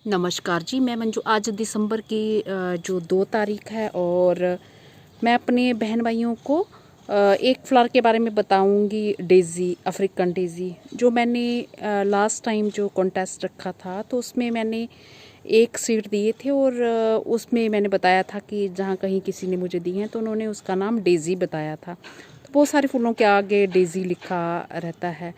नमस्कार जी, मैं मंजू। आज दिसंबर की जो 2 तारीख है और मैं अपने बहन भाइयों को एक फ्लावर के बारे में बताऊंगी, डेज़ी, अफ्रीकन डेज़ी। जो मैंने लास्ट टाइम जो कॉन्टेस्ट रखा था तो उसमें मैंने एक सीड दिए थे और उसमें मैंने बताया था कि जहाँ कहीं किसी ने मुझे दी हैं तो उन्होंने उसका नाम डेज़ी बताया था। तो बहुत सारे फूलों के आगे डेज़ी लिखा रहता है,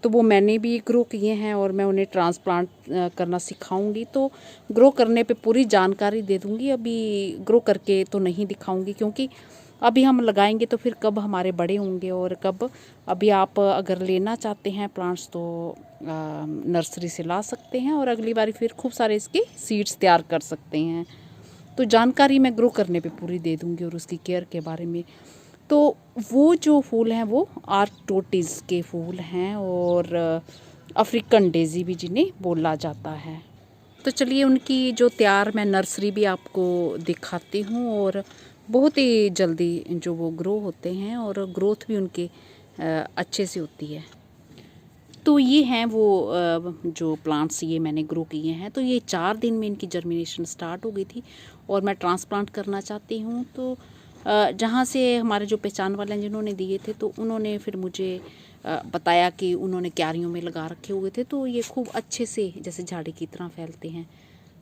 तो वो मैंने भी ग्रो किए हैं और मैं उन्हें ट्रांसप्लांट करना सिखाऊंगी। तो ग्रो करने पे पूरी जानकारी दे दूंगी। अभी ग्रो करके तो नहीं दिखाऊंगी क्योंकि अभी हम लगाएंगे तो फिर कब हमारे बड़े होंगे और कब। अभी आप अगर लेना चाहते हैं प्लांट्स तो नर्सरी से ला सकते हैं और अगली बार फिर खूब सारे इसके सीड्स तैयार कर सकते हैं। तो जानकारी मैं ग्रो करने पे पूरी दे दूंगी और उसकी केयर के बारे में। तो वो जो फूल हैं वो आर्कटोटिस के फूल हैं और अफ्रीकन डेज़ी भी जिन्हें बोला जाता है। तो चलिए उनकी जो तैयार मैं नर्सरी भी आपको दिखाती हूँ और बहुत ही जल्दी जो वो ग्रो होते हैं और ग्रोथ भी उनके अच्छे से होती है। तो ये हैं वो जो प्लांट्स ये मैंने ग्रो किए हैं। तो ये 4 दिन में इनकी जर्मिनेशन स्टार्ट हो गई थी और मैं ट्रांसप्लांट करना चाहती हूँ। तो जहाँ से हमारे जो पहचान वाले हैं जिन्होंने दिए थे तो उन्होंने फिर मुझे बताया कि उन्होंने क्यारियों में लगा रखे हुए थे, तो ये खूब अच्छे से जैसे झाड़ी की तरह फैलते हैं।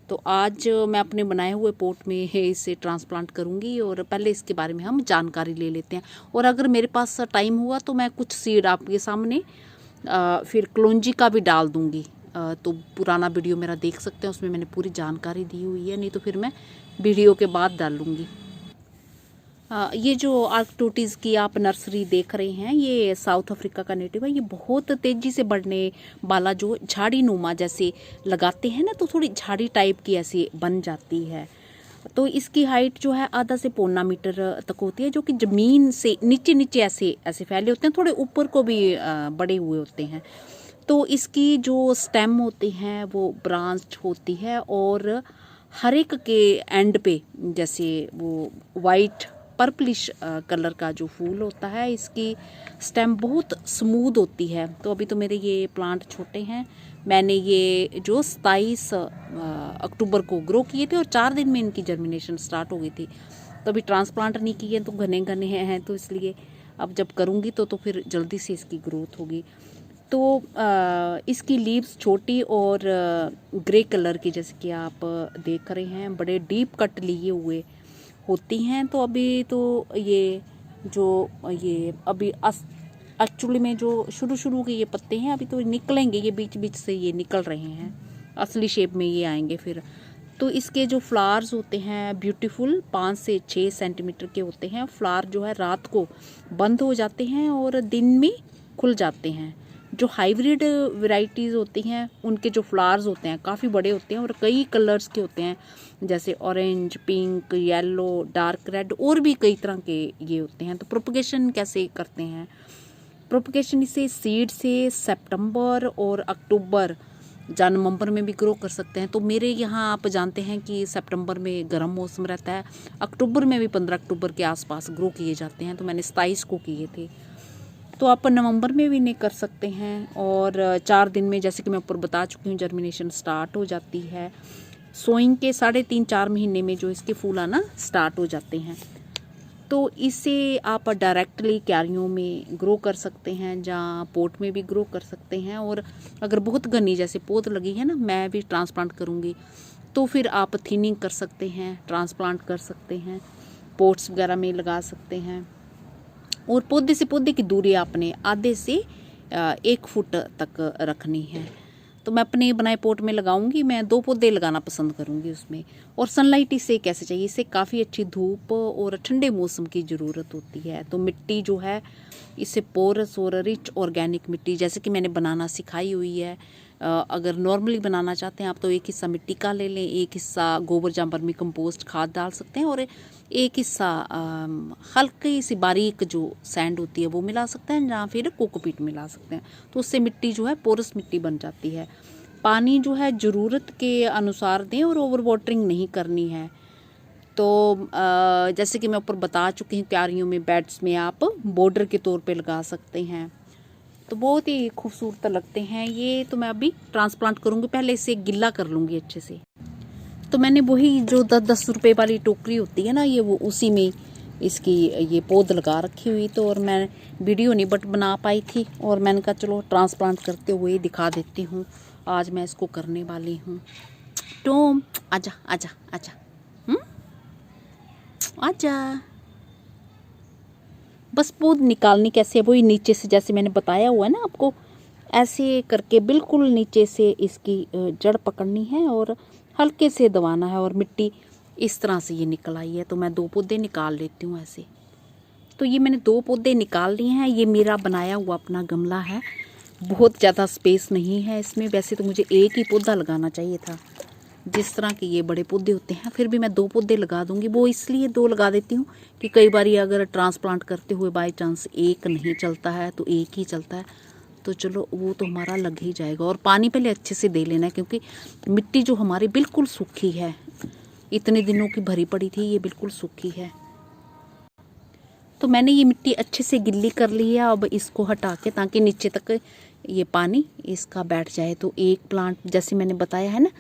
तो आज मैं अपने बनाए हुए पोट में इसे ट्रांसप्लांट करूँगी और पहले इसके बारे में हम जानकारी ले लेते हैं। और अगर मेरे पास टाइम हुआ तो मैं कुछ सीड आपके सामने फिर कलौंजी का भी डाल दूँगी। तो पुराना वीडियो मेरा देख सकते हैं, उसमें मैंने पूरी जानकारी दी हुई है, नहीं तो फिर मैं वीडियो के बाद डालूँगी। ये जो आर्कटोटिस की आप नर्सरी देख रहे हैं ये साउथ अफ्रीका का नेटिव है। ये बहुत तेज़ी से बढ़ने वाला जो झाड़ी नुमा जैसे लगाते हैं ना, तो थोड़ी झाड़ी टाइप की ऐसी बन जाती है। तो इसकी हाइट जो है आधा से पौना मीटर तक होती है, जो कि ज़मीन से नीचे नीचे ऐसे ऐसे फैले होते हैं, थोड़े ऊपर को भी बड़े हुए होते हैं। तो इसकी जो स्टेम होती हैं वो ब्रांच होती है और हर एक के एंड पे जैसे वो वाइट पर्पलिश कलर का जो फूल होता है, इसकी स्टेम बहुत स्मूथ होती है। तो अभी तो मेरे ये प्लांट छोटे हैं, मैंने ये जो 27 अक्टूबर को ग्रो किए थे और 4 दिन में इनकी जर्मिनेशन स्टार्ट हो गई थी। तो अभी ट्रांसप्लांट नहीं किए तो घने घने हैं, तो इसलिए अब जब करूँगी तो फिर जल्दी से इसकी ग्रोथ होगी। तो इसकी लीव्स छोटी और ग्रे कलर की जैसे कि आप देख रहे हैं, बड़े डीप कट लिए हुए होती हैं। तो अभी तो ये जो ये अभी एक्चुअली में जो शुरू के ये पत्ते हैं अभी तो निकलेंगे, ये बीच बीच से ये निकल रहे हैं, असली शेप में ये आएंगे फिर। तो इसके जो फ्लावर्स होते हैं ब्यूटीफुल 5 से 6 सेंटीमीटर के होते हैं। फ्लावर जो है रात को बंद हो जाते हैं और दिन में खुल जाते हैं। जो हाइब्रिड वैरायटीज़ होती हैं उनके जो फ्लावर्स होते हैं काफ़ी बड़े होते हैं और कई कलर्स के होते हैं, जैसे orange, pink, yellow, dark red और भी कई तरह के ये होते हैं। तो प्रोपगेशन कैसे करते हैं? प्रोपगेशन इसे सीड से सितंबर और अक्टूबर या नवंबर में भी ग्रो कर सकते हैं। तो मेरे यहाँ आप जानते हैं कि सितंबर में गर्म मौसम रहता है, अक्टूबर में भी 15 अक्टूबर के आसपास ग्रो किए जाते हैं। तो मैंने 27 को किए थे, तो आप नवंबर में भी नहीं कर सकते हैं। और 4 दिन में जैसे कि मैं ऊपर बता चुकी हूँ जर्मिनेशन स्टार्ट हो जाती है। सोइंग के 3.5-4 महीने में जो इसके फूल आना स्टार्ट हो जाते हैं। तो इसे आप डायरेक्टली क्यारियों में ग्रो कर सकते हैं, जहाँ पोट में भी ग्रो कर सकते हैं। और अगर बहुत घनी जैसे पौध लगी है ना, मैं भी ट्रांसप्लांट करूँगी, तो फिर आप थिनिंग कर सकते हैं, ट्रांसप्लांट कर सकते हैं, पोट्स वगैरह में लगा सकते हैं। और पौधे से पौधे की दूरी आपने आधे से 1 फुट तक रखनी है। तो मैं अपने बनाए पोट में लगाऊंगी, मैं 2 पौधे लगाना पसंद करूंगी उसमें। और सनलाइट इसे कैसे चाहिए? इसे काफ़ी अच्छी धूप और ठंडे मौसम की ज़रूरत होती है। तो मिट्टी जो है इसे पोरस और रिच ऑर्गेनिक मिट्टी जैसे कि मैंने बनाना सिखाई हुई है। अगर नॉर्मली बनाना चाहते हैं आप तो एक हिस्सा मिट्टी का ले लें, एक हिस्सा गोबर या वर्मी कंपोस्ट खाद डाल सकते हैं और एक हिस्सा हल्की सी बारीक जो सैंड होती है वो मिला सकते हैं, या फिर कोकोपीट मिला सकते हैं। तो उससे मिट्टी जो है पोरस मिट्टी बन जाती है। पानी जो है ज़रूरत के अनुसार दें और ओवर वाटरिंग नहीं करनी है। तो जैसे कि मैं ऊपर बता चुकी हूँ, क्यारियों में बेड्स में आप बॉर्डर के तौर पे लगा सकते हैं। तो बहुत ही खूबसूरत लगते हैं ये। तो मैं अभी ट्रांसप्लांट करूँगी, पहले इसे गिल्ला कर लूँगी अच्छे से। तो मैंने वही जो 10-10 रुपए वाली टोकरी होती है ना, ये वो उसी में इसकी ये पौध लगा रखी हुई। तो और मैं वीडियो नहीं बट बना पाई थी, और मैंने कहा चलो ट्रांसप्लांट करते हुए दिखा देती हूँ। आज मैं इसको करने वाली हूँ। टॉम आजा आजा आजा, आजा। बस पौध निकालनी कैसे है, वही नीचे से जैसे मैंने बताया हुआ है ना आपको, ऐसे करके बिल्कुल नीचे से इसकी जड़ पकड़नी है और हल्के से दबाना है, और मिट्टी इस तरह से ये निकल आई है। तो मैं 2 पौधे निकाल लेती हूँ ऐसे। तो ये मैंने 2 पौधे निकाल लिए हैं। ये मेरा बनाया हुआ अपना गमला है, बहुत ज़्यादा स्पेस नहीं है इसमें। वैसे तो मुझे एक ही पौधा लगाना चाहिए था, जिस तरह के ये बड़े पौधे होते हैं, फिर भी मैं 2 पौधे लगा दूंगी। वो इसलिए 2 लगा देती हूँ कि कई बार अगर ट्रांसप्लांट करते हुए बाई चांस एक नहीं चलता है तो एक ही चलता है, तो चलो वो तो हमारा लग ही जाएगा। और पानी पहले अच्छे से दे लेना है, क्योंकि मिट्टी जो हमारी बिल्कुल सूखी है, इतने दिनों की भरी पड़ी थी, ये बिल्कुल सूखी है। तो मैंने ये मिट्टी अच्छे से गिल्ली कर ली है। अब इसको हटा के, ताकि नीचे तक ये पानी इसका बैठ जाए। तो एक प्लांट जैसे मैंने बताया है ना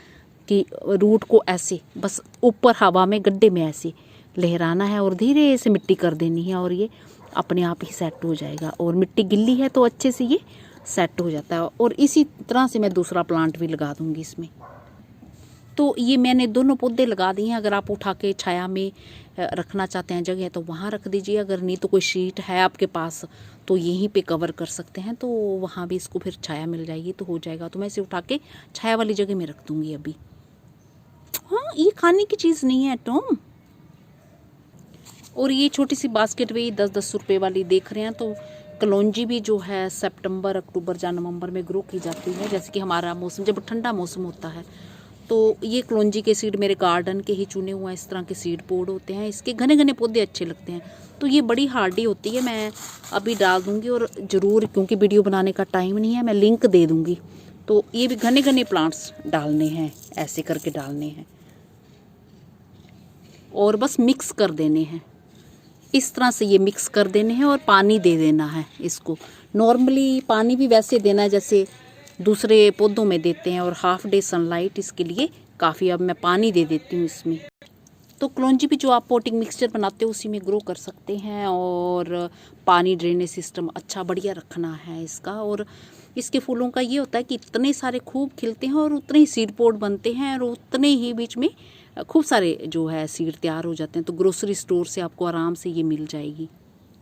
कि रूट को ऐसे बस ऊपर हवा में गड्ढे में ऐसे लहराना है और धीरे से मिट्टी कर देनी है, और ये अपने आप ही सेट हो जाएगा। और मिट्टी गिल्ली है तो अच्छे से ये सेट हो जाता है। और इसी तरह से मैं दूसरा प्लांट भी लगा दूंगी इसमें। तो ये मैंने दोनों पौधे लगा दिए हैं। अगर आप उठा के छाया में रखना चाहते हैं जगह, तो वहाँ रख दीजिए। अगर नहीं तो कोई शीट है आपके पास तो यहीं पे कवर कर सकते हैं, तो वहाँ भी इसको फिर छाया मिल जाएगी तो हो जाएगा। तो मैं इसे उठा के छाया वाली जगह में रख दूँगी अभी। हाँ, ये खाने की चीज़ नहीं है टॉम। और ये छोटी सी बास्केट भी 10-10 रुपये वाली देख रहे हैं। तो कलौंजी भी जो है सितंबर, अक्टूबर या नवंबर में ग्रो की जाती है। जैसे कि हमारा मौसम जब ठंडा मौसम होता है, तो ये कलौंजी के सीड मेरे गार्डन के ही चुने हुए इस तरह के सीड पोड होते हैं। इसके घने घने पौधे अच्छे लगते हैं। तो ये बड़ी हार्डी होती है। मैं अभी डाल दूँगी, और ज़रूर, क्योंकि वीडियो बनाने का टाइम नहीं है, मैं लिंक दे दूँगी। तो ये भी घने घने प्लांट्स डालने हैं, ऐसे करके डालने हैं और बस मिक्स कर देने हैं। इस तरह से ये मिक्स कर देने हैं और पानी दे देना है इसको। नॉर्मली पानी भी वैसे देना है जैसे दूसरे पौधों में देते हैं, और हाफ डे सनलाइट इसके लिए काफ़ी। अब मैं पानी दे देती हूँ इसमें। तो कलौंजी भी जो आप पोटिंग मिक्सचर बनाते हो उसी में ग्रो कर सकते हैं। और पानी ड्रेनेज सिस्टम अच्छा बढ़िया रखना है इसका। और इसके फूलों का ये होता है कि इतने सारे खूब खिलते हैं और उतने ही सीड पोड बनते हैं, और उतने ही बीच में खूब सारे जो है सीड तैयार हो जाते हैं। तो ग्रोसरी स्टोर से आपको आराम से ये मिल जाएगी।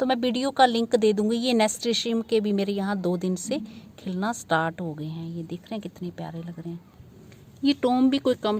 तो मैं वीडियो का लिंक दे दूंगी। ये नेस्टेशियम के भी मेरे यहाँ 2 दिन से खिलना स्टार्ट हो गए हैं। ये दिख रहे हैं कितने प्यारे लग रहे हैं। ये टॉम भी कोई कम